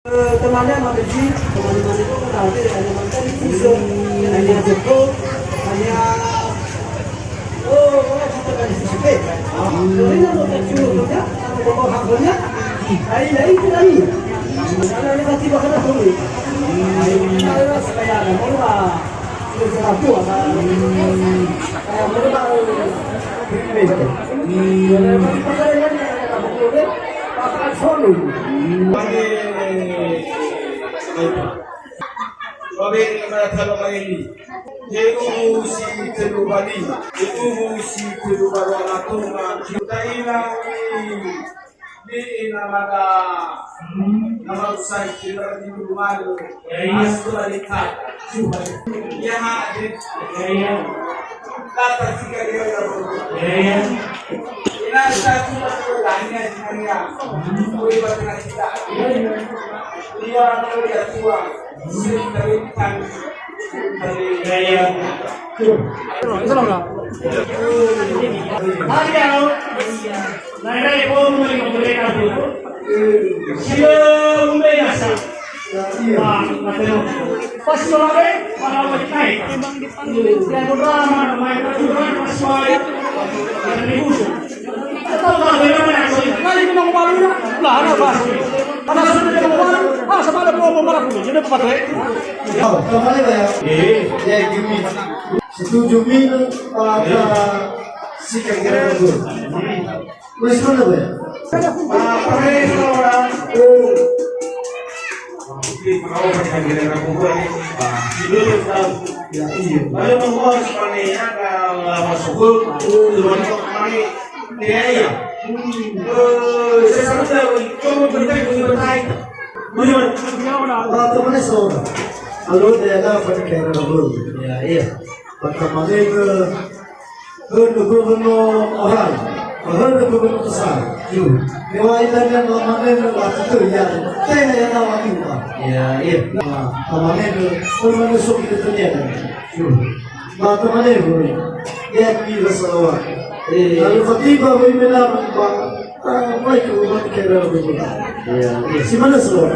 Temannya sama Beji, teman-teman itu nanti hanya mantan Fuso, hanya Joko, hanya kita kan di CCP. Jadi mau kecil kerja, mau hasilnya, dari itu tadi. Karena ini pasti bakal sulit. Karena supaya ada mola, sesuatu apa, kayak mola berbeda. Perkara yang bakal sulit. Babe kalau ini Yehu si terubali Yehu si terubali atunga kita ilahi di inamada nama usai kita di rumah asal lihat ya hadir kata jika dia ina satu lainnya dia koi berkenaan kita dia menjadi tua sering terlihat gaya setuju minum si kira-kira itu. Boleh mana ya? Teman seorang, kalau dia ada pada kira dulu, ya iya. Pertama itu gubernur orang, gubernur besar, itu. Riwayat yang kemarin waktu itu ya, saya yang awal itu, ya iya. Kemarin itu gubernur sok itu terjadi, itu. Kemarin itu dia pilih semua. Lalu ketika berbicara apa itu buat kira begitu. Ya, si mana semua?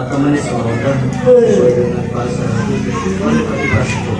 Temannya semua dan sesuai dengan bahasa oleh motivasi itu.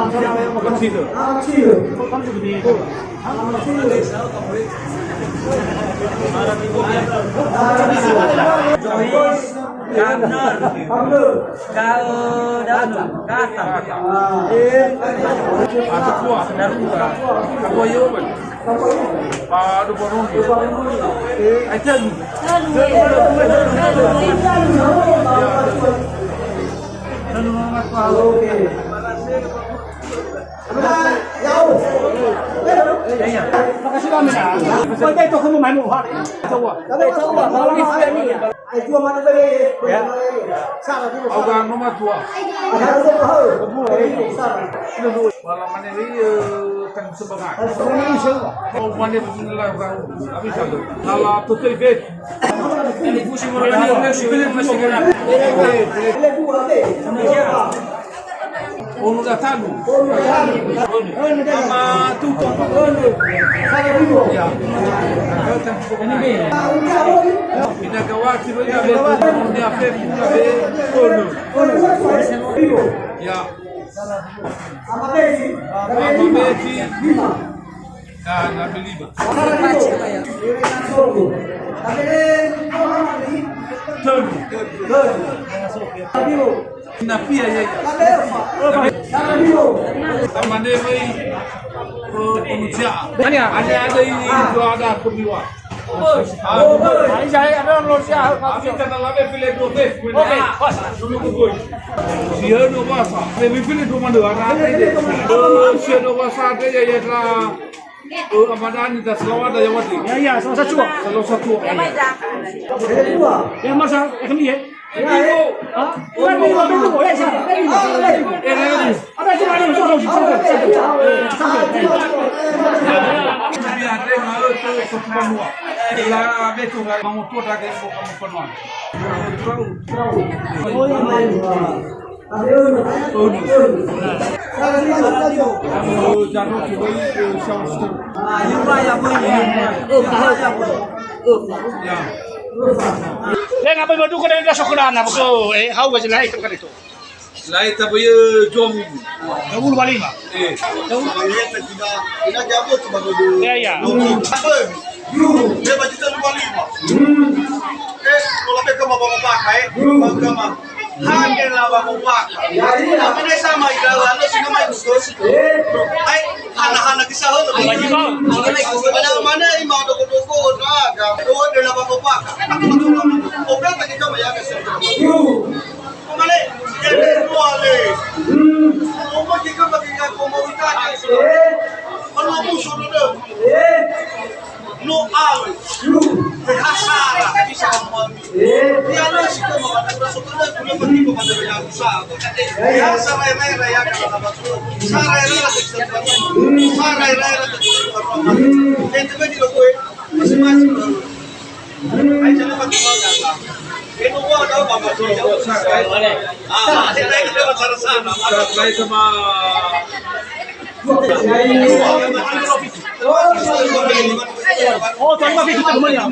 Kecil. Makasih kami na. Pwede ito kung may mukha. Ay, tua mana tadi? Salah dulu. Orang nomor tua. Ada tu tahu. Salah. Malam mana ni kan sebagai. Oh mana lah tahu. Habis tu. Kalau tu tu ibet. Ini pusing orang ni orang sibuk masih kena. Ele buat apa? Onu dah tahu. Ama tu. Saya dulu. Ya. Ini ina kawati bila betu ni afek kuna be onu. Ya. Apa besi? Apa beti? Na beliba. Na pia yeye. Amane mai pengusia. Ada ini ada kumiwa. Saya ada Rusia. Abi kata labe pile do be. Dulu koi. Sia no basa. Be pile do mando ana. Sia no basa de ya tra. Amadani da selawat ya wati. Ya, salah satu. Salah satu. Ele dua. Yang masa kami ya. Ah, bukan itu. Ya, siapa? Ada cuma ada Biar malu tu semua. Ila betu kamu tu tak ada kamu penuh. Oh, yang lain. Jangan cuba syawstu. Ya. Dia ngapain berdua kau dah syukuran apa kau? How was it like itu? Lai tapi jom. Kamu balik mah? Ya ya. Dia baca tu lupa lima. Kalau mereka mau bawa pakai, mereka hanya lah bawa pakai. Tapi ni sama ida, lalu sini mai khusus. Ay, anak-anak kisah tu. Mana imam doko raga, oh dia lah bawa pakai. Open tak kita maya kisah. Kemana? Jadi kuali. Umur kita bagi komoditas. Kalau musuh tu. No awe, hasara bisa memahami. Dia lah sih kalau ada sesuatu yang perlu kita pada yang usaha. Ya sama yang lain ya kalau apa tu, sara yang lain sesuatu, sara yang lain sesuatu. Itu kan juga kue masing-masing. Ayo jangan pakai orang. Ini gua tahu apa tu. Ah, kita itu lewat sana. Lai sama. Oh, tuan bagi kita kemana?